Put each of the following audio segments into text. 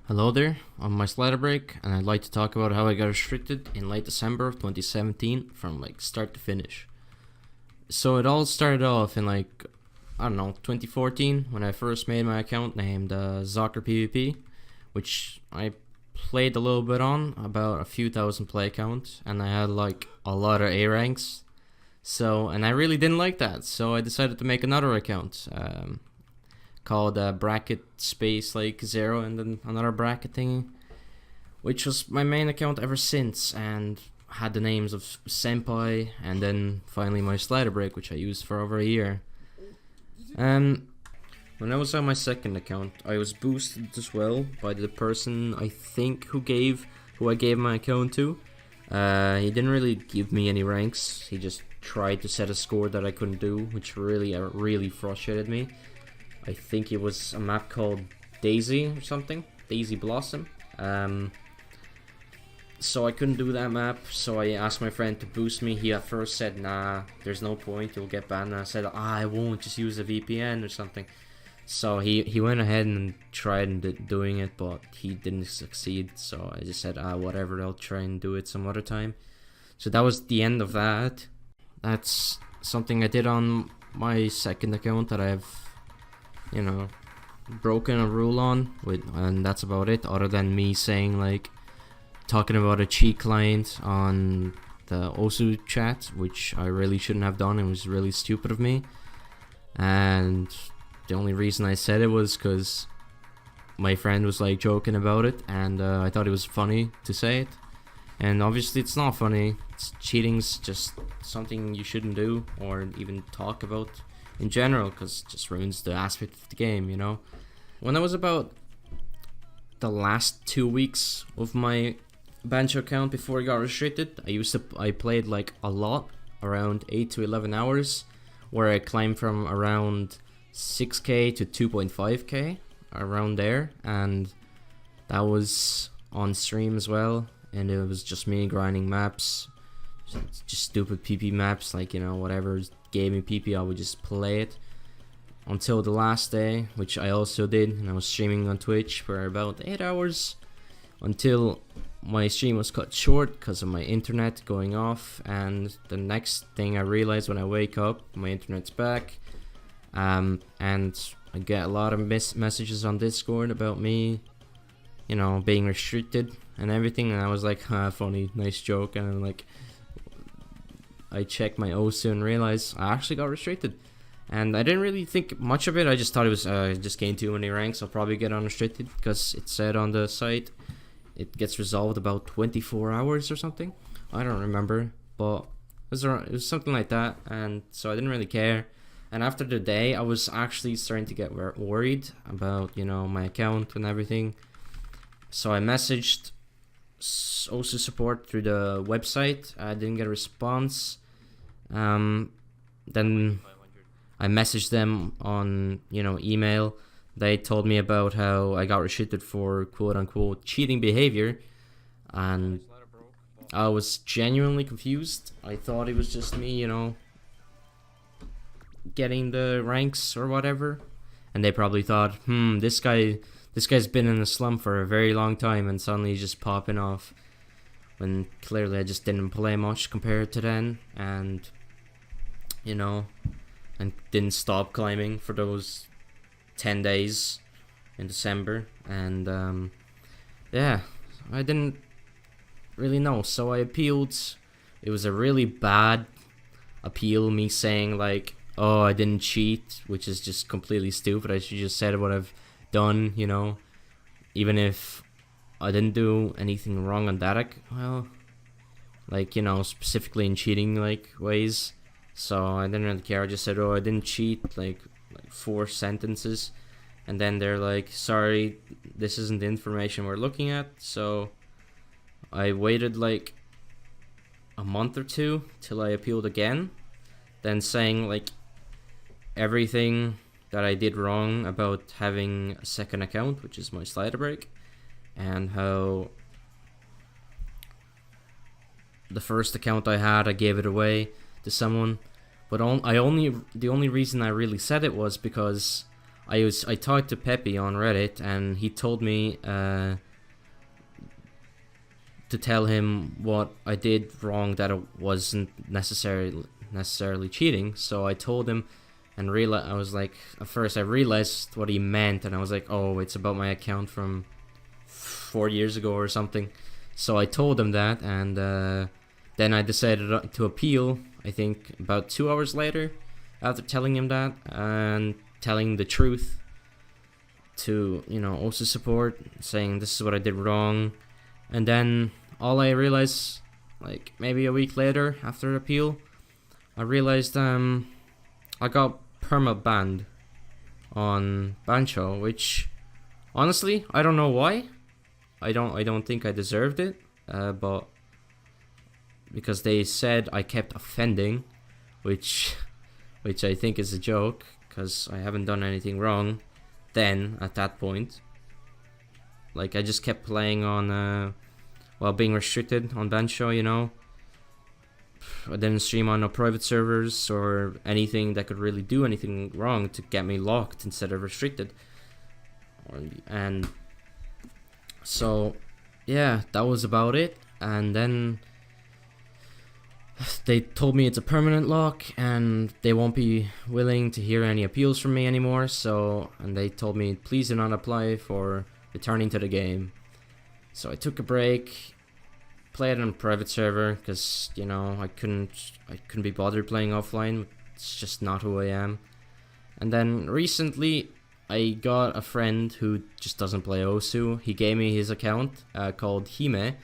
Hello there, I'm my slider break, and I'd like to talk about how I got restricted in late December of 2017 from start to finish. So it all started off in I don't know, 2014 when I first made my account named Zocker PvP, which I played a little bit on, about a few thousand play count, and I had a lot of A ranks. And I really didn't like that, so I decided to make another account. Called bracket space 0 and then another bracket thingy, which was my main account ever since, and had the names of Senpai and then finally my slider break, which I used for over a year. When I was on my second account, I was boosted as well by the person I think who I gave my account to. He didn't really give me any ranks. He just tried to set a score that I couldn't do, which really frustrated me. I think it was a map called Daisy or something, Daisy Blossom. So I couldn't do that map, so I asked my friend to boost me. He at first said, nah, there's no point, you'll get banned. And I said, I won't, just use a VPN or something. So he went ahead and tried doing it, but he didn't succeed. So I just said, whatever, I'll try and do it some other time. So that was the end of that. That's something I did on my second account that I've broken a rule on and that's about it, other than me saying talking about a cheat client on the Osu chat, which I really shouldn't have done. It was really stupid of me, and the only reason I said it was because my friend was joking about it, and I thought it was funny to say it. And obviously it's not funny. Cheating's just something you shouldn't do or even talk about in general, because it just ruins the aspect of the game, When I was about the last 2 weeks of my Banjo account before I got restricted, I played a lot, around 8 to 11 hours, where I climbed from around 6k to 2.5k, around there, and that was on stream as well, and it was just me grinding maps, just stupid PP maps, whatever gave me PP, I would just play it until the last day, which I also did, and I was streaming on Twitch for about 8 hours until my stream was cut short because of my internet going off. And the next thing I realized when I wake up, my internet's back, and I get a lot of messages on Discord about me, being restricted and everything, and I was like, funny, nice joke, and I checked my OSU and realized I actually got restricted. And I didn't really think much of it. I just thought it was just gained too many ranks. I'll probably get unrestricted because it said on the site it gets resolved about 24 hours or something. I don't remember, but it was something like that. And so I didn't really care. And after the day, I was actually starting to get worried about my account and everything. So I messaged OSU support through the website. I didn't get a response. Then I messaged them on email. They told me about how I got restricted for quote unquote cheating behavior, and I was genuinely confused. I thought it was just me getting the ranks or whatever, and they probably thought, this guy's been in a slump for a very long time and suddenly he's just popping off, when clearly I just didn't play much compared to then, and and didn't stop climbing for those 10 days in December. And yeah, I didn't really know, so I appealed. It was a really bad appeal, me saying oh, I didn't cheat, which is just completely stupid. I should just said what I've done, even if I didn't do anything wrong on that, specifically in cheating ways. So I didn't really care. I just said, oh, I didn't cheat, like 4 sentences, and then they're like, sorry, this isn't the information we're looking at. So I waited a month or two till I appealed again, then saying everything that I did wrong about having a second account, which is my slider break, and how the first account I had, I gave it away to someone. But the only reason I really said it was because I talked to Pepe on Reddit, and he told me to tell him what I did wrong, that it wasn't necessarily cheating. So I told him, and I was like, at first I realized what he meant, and I was like, oh, it's about my account from 4 years ago or something. So I told him that, and then I decided to appeal, I think about 2 hours later, after telling him that and telling the truth to, also support, saying this is what I did wrong. And then all I realized, like maybe a week later after the appeal, I realized I got perma banned on Bancho, which honestly I don't know why. I don't think I deserved it, but because they said I kept offending, which I think is a joke, because I haven't done anything wrong then at that point. Like, I just kept playing on while being restricted on Bancho, I didn't stream on no private servers or anything that could really do anything wrong to get me locked instead of restricted. And so yeah, that was about it. And then they told me it's a permanent lock and they won't be willing to hear any appeals from me anymore. And they told me, please do not apply for returning to the game. So I took a break, played on a private server, because I couldn't be bothered playing offline. It's just not who I am. And then recently I got a friend who just doesn't play Osu. He gave me his account called Hime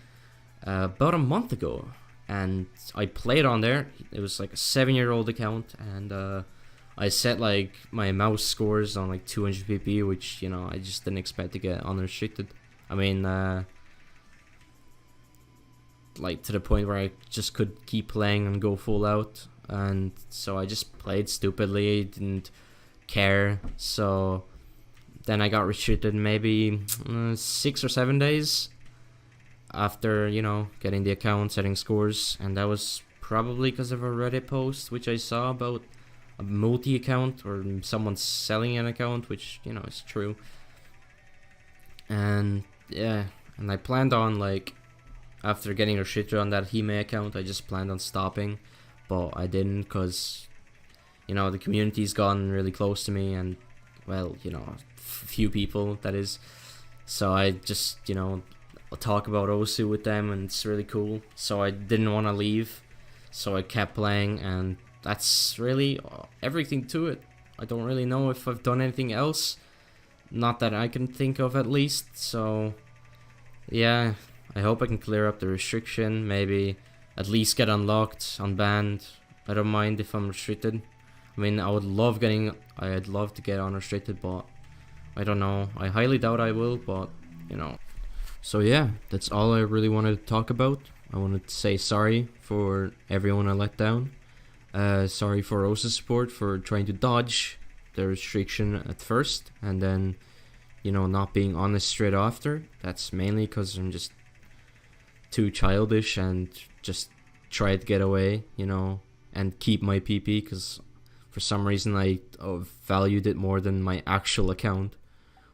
about a month ago, and I played on there. It was like a 7-year-old account, and I set like my mouse scores on like 200 pp, which I just didn't expect to get unrestricted. I mean, like to the point where I just could keep playing and go full out, and so I just played stupidly, didn't care. So then I got restricted maybe 6 or 7 days after getting the account, setting scores, and that was probably because of a Reddit post which I saw about a multi account or someone selling an account, which is true. And yeah, and I planned on, like, after getting restricted on that Hime account, I just planned on stopping, but I didn't, because the community's gotten really close to me, and well, few people, that is. So I just talk about Osu with them, and it's really cool. So I didn't want to leave, so I kept playing, and that's really everything to it. I don't really know if I've done anything else, not that I can think of at least. So yeah, I hope I can clear up the restriction, maybe at least get unlocked, unbanned. I don't mind if I'm restricted. I mean, I'd love to get unrestricted, but I don't know. I highly doubt I will, but So yeah, that's all I really wanted to talk about. I wanted to say sorry for everyone I let down. Sorry for Rosa's support for trying to dodge the restriction at first, and then not being honest straight after. That's mainly because I'm just too childish and just try to get away, and keep my PP, because for some reason I valued it more than my actual account,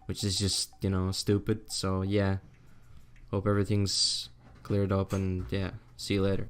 which is just stupid. So yeah, hope everything's cleared up, and yeah, see you later.